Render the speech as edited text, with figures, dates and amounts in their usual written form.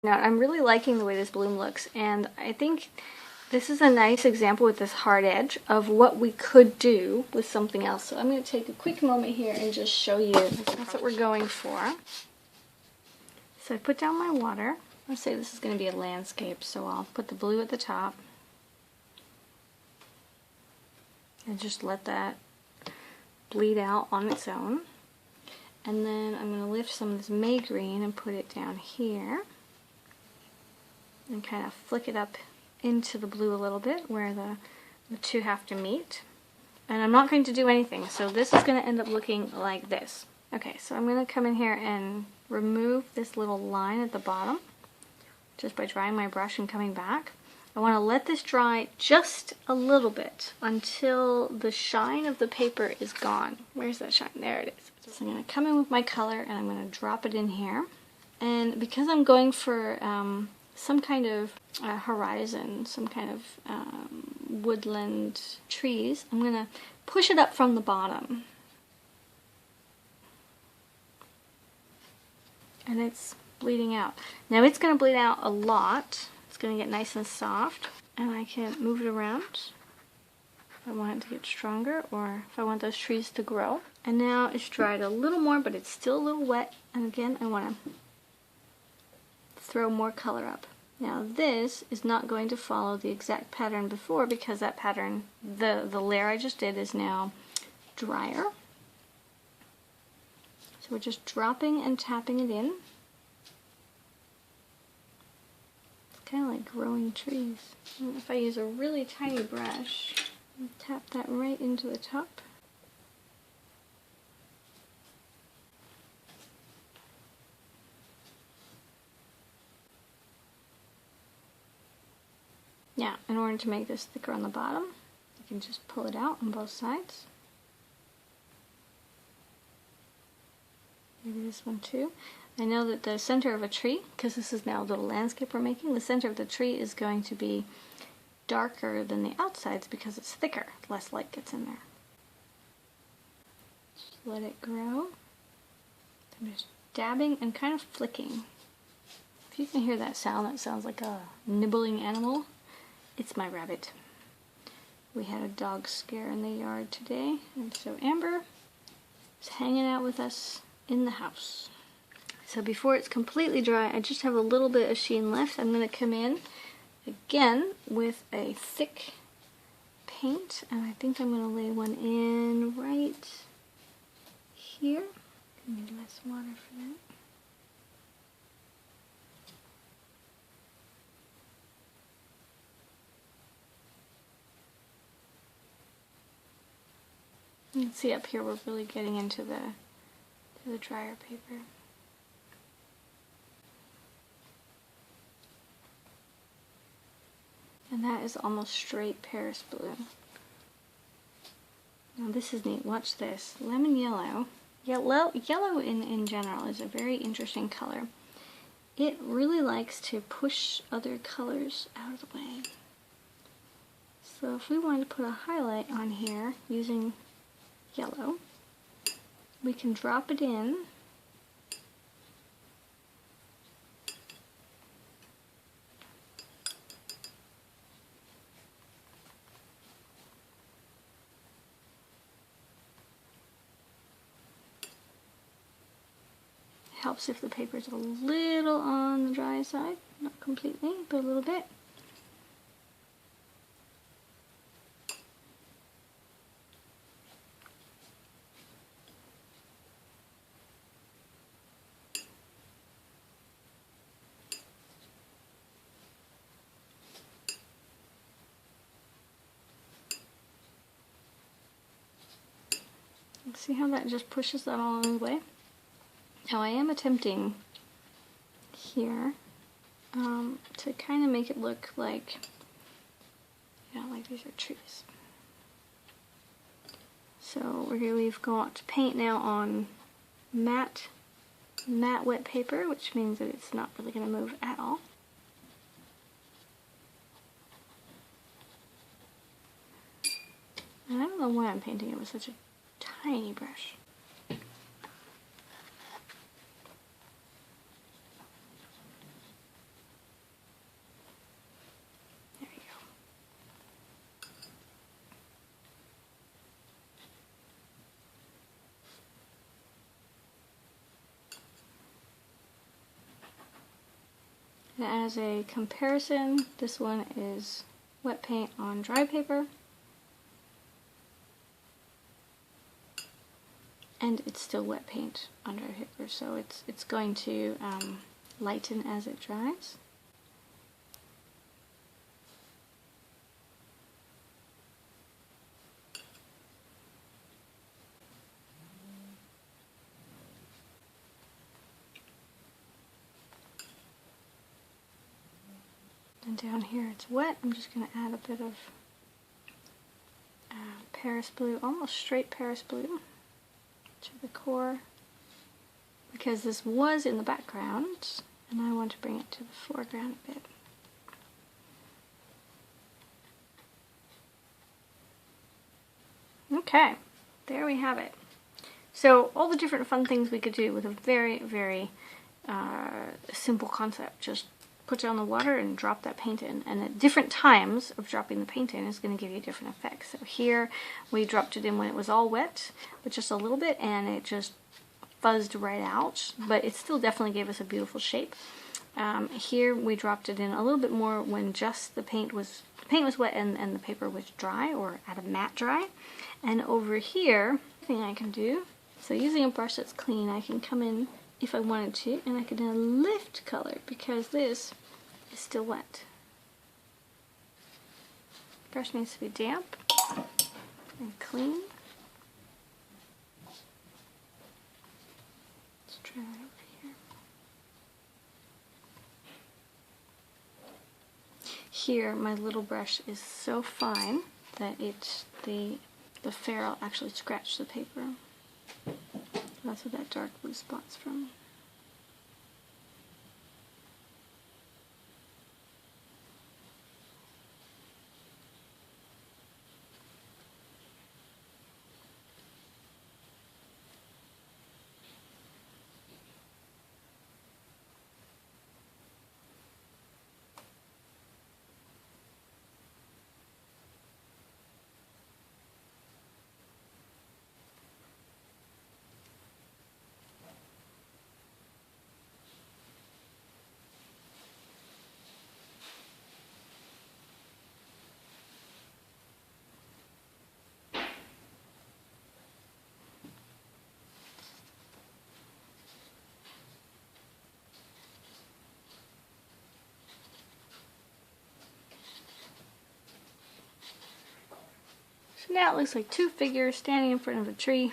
Now, I'm really liking the way this bloom looks, and I think this is a nice example with this hard edge of what we could do with something else. So I'm going to take a quick moment here and just show you. That's what we're going for. So I put down my water. Let's say this is going to be a landscape, so I'll put the blue at the top. And just let that bleed out on its own. And then I'm going to lift some of this May green and put it down here. And kind of flick it up into the blue a little bit where the two have to meet. And I'm not going to do anything, so this is going to end up looking like this. Okay, so I'm going to come in here and remove this little line at the bottom just by drying my brush and coming back. I want to let this dry just a little bit until the shine of the paper is gone. Where's that shine? There it is. So I'm going to come in with my color and I'm going to drop it in here. And because I'm going for some kind of horizon, some kind of woodland trees, I'm going to push it up from the bottom. And it's bleeding out. Now it's going to bleed out a lot. It's going to get nice and soft. And I can move it around if I want it to get stronger or if I want those trees to grow. And now it's dried a little more, but it's still a little wet. And again, I want to throw more color up. Now this is not going to follow the exact pattern before because that pattern, the layer I just did is now drier. So we're just dropping and tapping it in. It's kind of like growing trees. And if I use a really tiny brush, I'll tap that right into the top. Now, in order to make this thicker on the bottom, you can just pull it out on both sides. Maybe this one too. I know that the center of a tree, because this is now a little landscape we're making, the center of the tree is going to be darker than the outsides because it's thicker, less light gets in there. Just let it grow. I'm just dabbing and kind of flicking. If you can hear that sounds like a nibbling animal. It's my rabbit. We had a dog scare in the yard today, and so Amber is hanging out with us in the house. So before it's completely dry, I just have a little bit of sheen left. I'm going to come in again with a thick paint, and I think I'm going to lay one in right here. I need less water for that. You can see up here we're really getting into the drier paper. And that is almost straight Paris blue. Now this is neat. Watch this. Lemon yellow. Yellow in general is a very interesting color. It really likes to push other colors out of the way. So if we wanted to put a highlight on here using yellow, we can drop it in. Helps if the paper is a little on the dry side, not completely, but a little bit. See how that just pushes that all the way? Now I am attempting here to kind of make it look like, like these are trees. So we've got paint now on matte wet paper, which means that it's not really going to move at all. And I don't know why I'm painting it with such a tiny brush. And as a comparison, this one is wet paint on dry paper. And it's still wet paint on dry paper, so it's going to lighten as it dries. And down here it's wet. I'm just going to add a bit of Paris blue, almost straight Paris blue, to the core, because this was in the background and I want to bring it to the foreground a bit. Okay, there we have it. So all the different fun things we could do with a very, very simple concept. Just put it on the water and drop that paint in. And at different times of dropping the paint in is going to give you different effects. So here we dropped it in when it was all wet, but just a little bit, and it just fuzzed right out. But it still definitely gave us a beautiful shape. Here we dropped it in a little bit more when just the paint was wet and the paper was dry, or at a matte dry. And over here, thing I can do, so using a brush that's clean, I can come in if I wanted to, and I could then lift color because this is still wet. Brush needs to be damp and clean. Let's try that over here. Here, my little brush is so fine that the ferrule actually scratched the paper. That's what that dark blue spot's from. So now it looks like two figures standing in front of a tree.